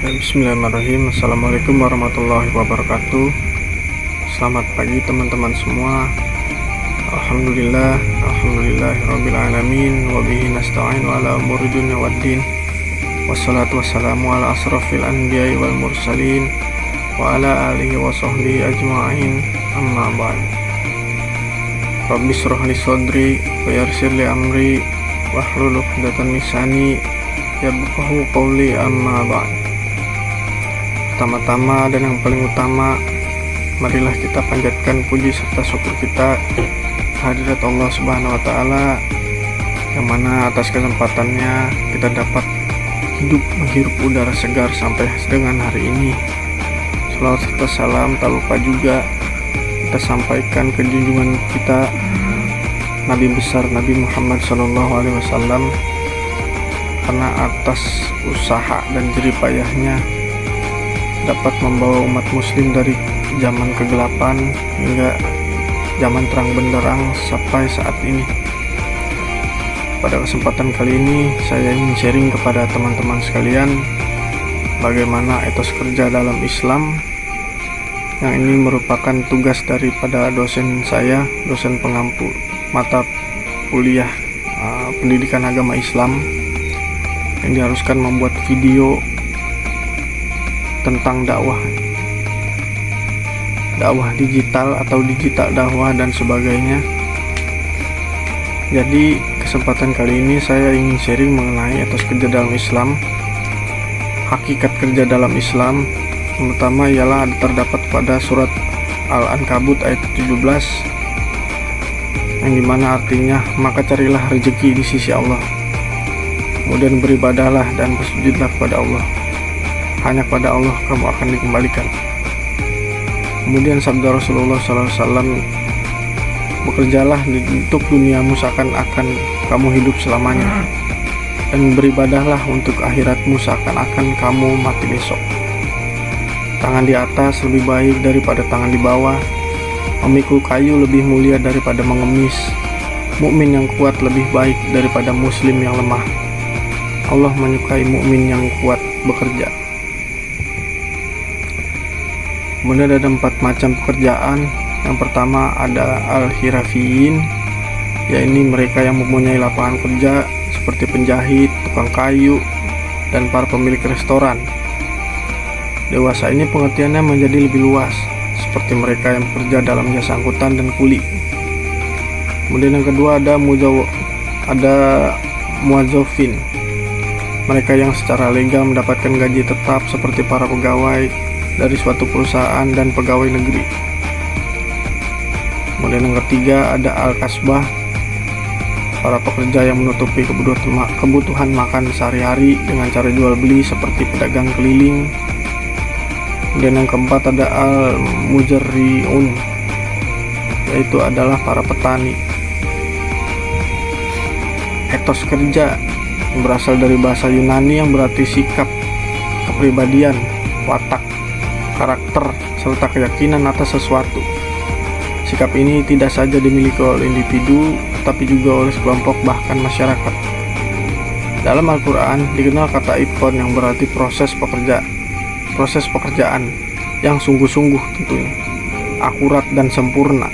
Bismillahirrahmanirrahim. Assalamualaikum warahmatullahi wabarakatuh. Selamat pagi teman-teman semua. Alhamdulillahirabbil alamin wa bihi nasta'in ala umuri dunya waddin. Wassalatu wassalamu ala asrofil anbiya'i wal mursalin wa ala alihi wa sahbihi ajma'in. Amma ba'd. Rabbi shrah li sadri wa yassir li amri wahlul 'uqdatam min lisani yafqahu qawli. Amma ba'd. Pertama-tama dan yang paling utama, marilah kita panjatkan puji serta syukur kita kehadirat Allah Subhanahu wa Ta'ala, yang mana atas kesempatannya kita dapat hidup menghirup udara segar sampai dengan hari ini. Salawat serta salam tak lupa juga kita sampaikan ke junjungan kita Nabi besar Nabi Muhammad SAW, karena atas usaha dan jerih payahnya dapat membawa umat muslim dari zaman kegelapan hingga zaman terang benderang sampai saat ini. Pada kesempatan kali ini saya ingin sharing kepada teman-teman sekalian bagaimana etos kerja dalam Islam, yang ini merupakan tugas daripada dosen saya, dosen pengampu mata kuliah pendidikan agama Islam, yang diharuskan membuat video tentang dakwah digital atau digital dakwah dan sebagainya. Jadi kesempatan kali ini saya ingin sharing mengenai etos kerja dalam Islam. Hakikat kerja dalam Islam yang pertama ialah terdapat pada surat Al-Ankabut ayat 17, yang dimana artinya maka carilah rezeki di sisi Allah, kemudian beribadahlah dan bersujudlah kepada Allah, hanya pada Allah kamu akan dikembalikan. Kemudian sabda Rasulullah SAW, bekerjalah untuk duniamu seakan-akan kamu hidup selamanya, dan beribadahlah untuk akhiratmu seakan-akan kamu mati besok. Tangan di atas lebih baik daripada tangan di bawah, memikul kayu lebih mulia daripada mengemis, mukmin yang kuat lebih baik daripada muslim yang lemah. Allah menyukai mukmin yang kuat bekerja. Kemudian ada 4 macam pekerjaan. Yang pertama ada al-hirafiyin, yaitu mereka yang mempunyai lapangan kerja seperti penjahit, tukang kayu, dan para pemilik restoran. Dewasa ini pengertiannya menjadi lebih luas, seperti mereka yang bekerja dalam jasa angkutan dan kuli. Kemudian yang kedua ada muadzofin, mereka yang secara legal mendapatkan gaji tetap seperti para pegawai dari suatu perusahaan dan pegawai negeri. Kemudian yang ketiga ada al-kasbah, para pekerja yang menutupi kebutuhan makan sehari-hari dengan cara jual beli seperti pedagang keliling. Kemudian yang keempat ada al-muzarri'un, yaitu adalah para petani. Etos kerja berasal dari bahasa Yunani yang berarti sikap, kepribadian, watak, karakter, serta keyakinan atas sesuatu. Sikap ini tidak saja dimiliki oleh individu, tapi juga oleh kelompok bahkan masyarakat. Dalam Al-Quran dikenal kata itqan yang berarti proses pekerjaan yang sungguh-sungguh tentunya, akurat dan sempurna.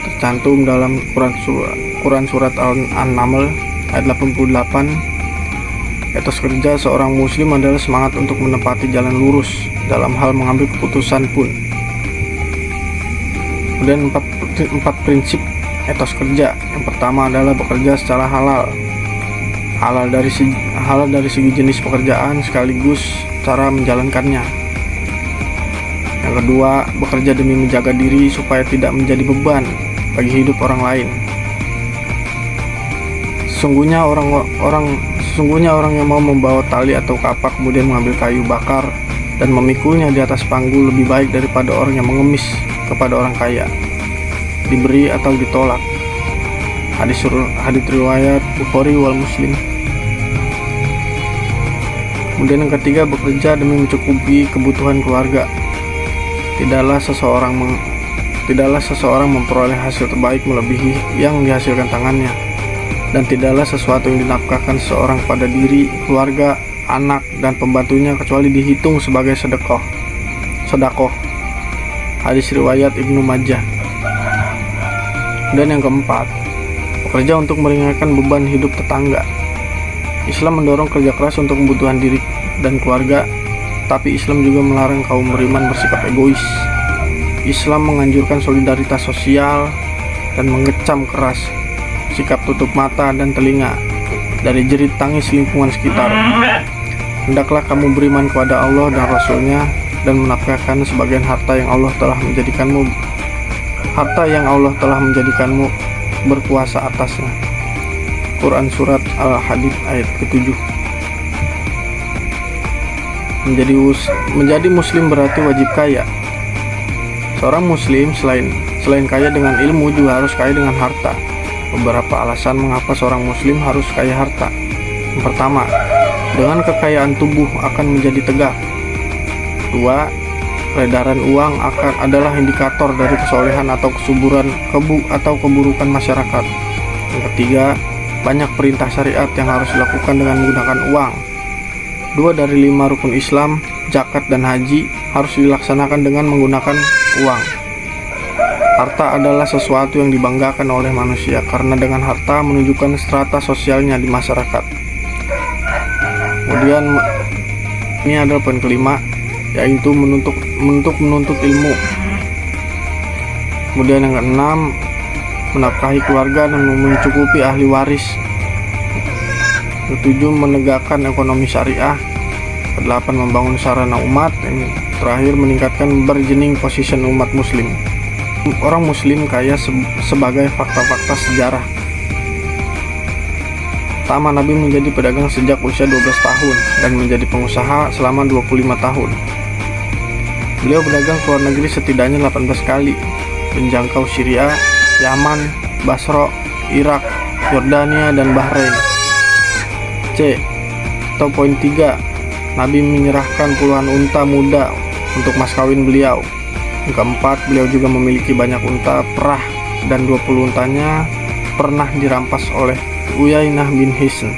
Tercantum dalam Quran surat An-Naml ayat 88. Etos kerja seorang muslim adalah semangat untuk menepati jalan lurus dalam hal mengambil keputusan pun. Kemudian 4 prinsip etos kerja. Yang pertama adalah bekerja secara halal dari segi jenis pekerjaan sekaligus cara menjalankannya. Yang kedua, bekerja demi menjaga diri supaya tidak menjadi beban bagi hidup orang lain. Sesungguhnya orang yang mau membawa tali atau kapak kemudian mengambil kayu bakar dan memikulnya di atas panggul lebih baik daripada orang yang mengemis kepada orang kaya, diberi atau ditolak. Hadis riwayat Bukhari wal Muslim. Kemudian yang ketiga, bekerja demi mencukupi kebutuhan keluarga. Tidaklah seseorang memperoleh hasil terbaik melebihi yang dihasilkan tangannya, dan tidaklah sesuatu yang dinafkahkan seseorang pada diri, keluarga, anak, dan pembantunya kecuali dihitung sebagai sedekah. Hadis riwayat Ibnu Majah. Dan yang keempat, bekerja untuk meringankan beban hidup tetangga. Islam mendorong kerja keras untuk kebutuhan diri dan keluarga, tapi Islam juga melarang kaum beriman bersikap egois. Islam menganjurkan solidaritas sosial dan mengecam keras sikap tutup mata dan telinga dari jerit tangis lingkungan sekitar. Hendaklah kamu beriman kepada Allah dan Rasul-Nya dan menafkahkan sebagian harta yang Allah telah menjadikanmu berkuasa atasnya. Quran Surat Al-Hadid ayat ke-7. Menjadi muslim berarti wajib kaya. Seorang muslim selain kaya dengan ilmu juga harus kaya dengan harta. Beberapa alasan mengapa seorang muslim harus kaya harta. Yang pertama, dengan kekayaan tubuh akan menjadi tegak. Kedua, peredaran uang adalah indikator dari kesolehan atau keburukan masyarakat. Yang ketiga, banyak perintah syariat yang harus dilakukan dengan menggunakan uang. 2 dari 5 rukun Islam, zakat dan haji harus dilaksanakan dengan menggunakan uang. Harta adalah sesuatu yang dibanggakan oleh manusia karena dengan harta menunjukkan strata sosialnya di masyarakat. Kemudian ini adalah poin kelima, yaitu menuntut ilmu. Kemudian yang keenam, menafkahi keluarga dan mencukupi ahli waris. Ketujuh, menegakkan ekonomi syariah. Kedelapan, membangun sarana umat. Yang terakhir, meningkatkan bargaining position umat muslim. Orang muslim kaya sebagai fakta-fakta sejarah. Pertama, Nabi menjadi pedagang sejak usia 12 tahun dan menjadi pengusaha selama 25 tahun. Beliau berdagang ke luar negeri setidaknya 18 kali, menjangkau Syria, Yaman, Basra, Irak, Yordania, dan Bahrain. Atau poin 3, Nabi menyerahkan puluhan unta muda untuk mas kawin beliau. Yang keempat, beliau juga memiliki banyak unta perah dan 20 untanya pernah dirampas oleh Uyainah bin Hisn.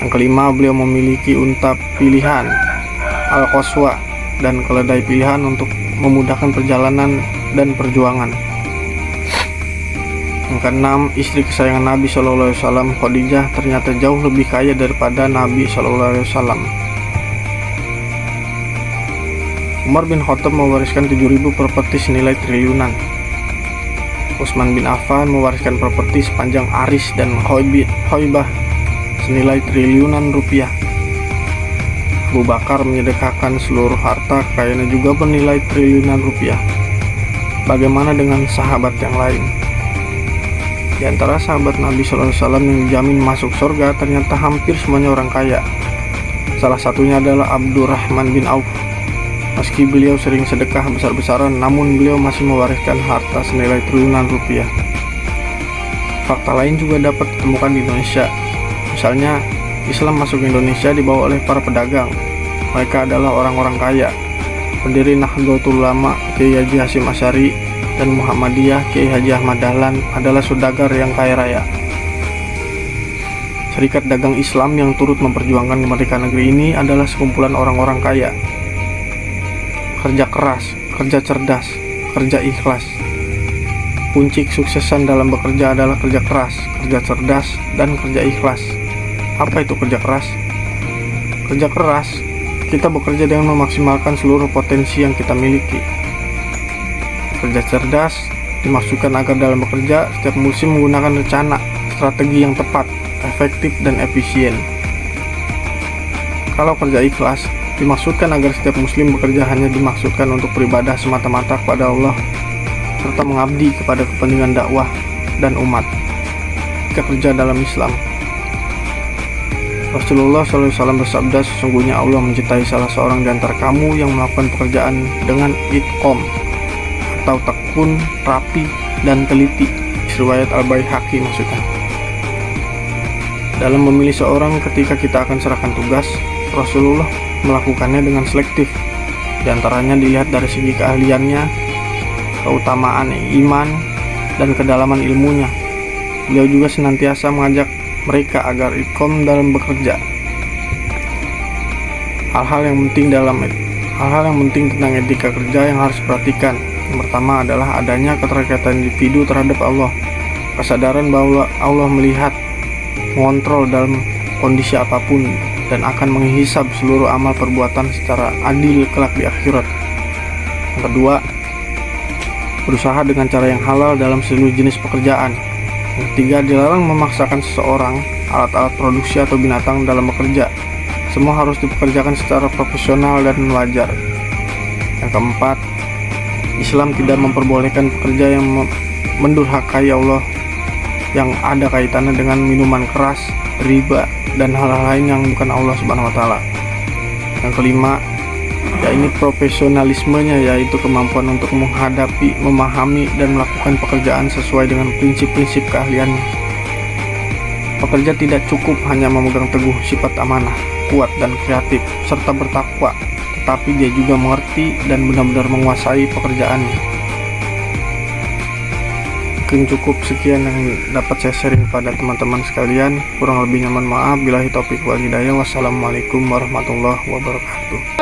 Yang kelima, beliau memiliki unta pilihan Al-Qaswa dan keledai pilihan untuk memudahkan perjalanan dan perjuangan. Yang keenam, istri kesayangan Nabi SAW, Khadijah, ternyata jauh lebih kaya daripada Nabi SAW. Umar bin Khattab mewariskan 7.000 properti senilai triliunan. Utsman bin Affan mewariskan properti sepanjang Aris dan Khoibah senilai triliunan rupiah. Abu Bakar menyedekahkan seluruh harta kekayaannya juga bernilai triliunan rupiah. Bagaimana dengan sahabat yang lain? Di antara sahabat Nabi SAW yang dijamin masuk surga ternyata hampir semuanya orang kaya. Salah satunya adalah Abdurrahman bin Auf. Meski beliau sering sedekah besar-besaran, namun beliau masih mewariskan harta senilai triliunan rupiah. Fakta lain juga dapat ditemukan di Indonesia. Misalnya, Islam masuk Indonesia dibawa oleh para pedagang. Mereka adalah orang-orang kaya. Pendiri Nahdlatul Ulama Kiai Haji Hasyim Asy'ari dan Muhammadiyah Kiai Haji Ahmad Dahlan adalah saudagar yang kaya raya. Serikat Dagang Islam yang turut memperjuangkan kemerdekaan negeri ini adalah sekumpulan orang-orang kaya. Kerja keras, kerja cerdas, kerja ikhlas. Kunci kesuksesan dalam bekerja adalah kerja keras, kerja cerdas, dan kerja ikhlas. Apa itu kerja keras? Kerja keras, kita bekerja dengan memaksimalkan seluruh potensi yang kita miliki. Kerja cerdas dimaksudkan agar dalam bekerja setiap musim menggunakan rencana, strategi yang tepat, efektif, dan efisien. Kalau kerja ikhlas dimaksudkan agar setiap muslim bekerja hanya dimaksudkan untuk beribadah semata-mata kepada Allah serta mengabdi kepada kepentingan dakwah dan umat. Jika kerja dalam Islam, Rasulullah SAW bersabda, sesungguhnya Allah mencintai salah seorang di antara kamu yang melakukan pekerjaan dengan itqom atau tekun, rapi, dan teliti. Riwayat Al-Baihaqi maksudnya. Dalam memilih seorang ketika kita akan serahkan tugas, Rasulullah melakukannya dengan selektif. Di antaranya dilihat dari segi keahliannya, keutamaan iman, dan kedalaman ilmunya. Beliau juga senantiasa mengajak mereka agar iqom dalam bekerja. Hal-hal yang penting tentang etika kerja yang harus diperhatikan. Yang pertama adalah adanya keterkaitan individu terhadap Allah. Kesadaran bahwa Allah melihat, mengontrol dalam kondisi apapun, dan akan menghisab seluruh amal perbuatan secara adil kelak di akhirat. Yang kedua, berusaha dengan cara yang halal dalam seluruh jenis pekerjaan. Yang ketiga, dilarang memaksakan seseorang, alat-alat produksi atau binatang dalam bekerja. Semua harus dipekerjakan secara profesional dan wajar. Yang keempat, Islam tidak memperbolehkan pekerja yang mendurhakai Allah, yang ada kaitannya dengan minuman keras, riba, dan hal-hal lain yang bukan Allah Subhanahu wa Ta'ala. Yang kelima, ini profesionalismenya, yaitu kemampuan untuk menghadapi, memahami, dan melakukan pekerjaan sesuai dengan prinsip-prinsip keahliannya. Pekerja tidak cukup hanya memegang teguh sifat amanah, kuat dan kreatif, serta bertakwa, tetapi dia juga mengerti dan benar-benar menguasai pekerjaannya. Mungkin cukup sekian yang dapat saya sharing pada teman-teman sekalian. Kurang lebihnya mohon maaf. Billahi taufiq wal hidayah. Wassalamualaikum warahmatullahi wabarakatuh.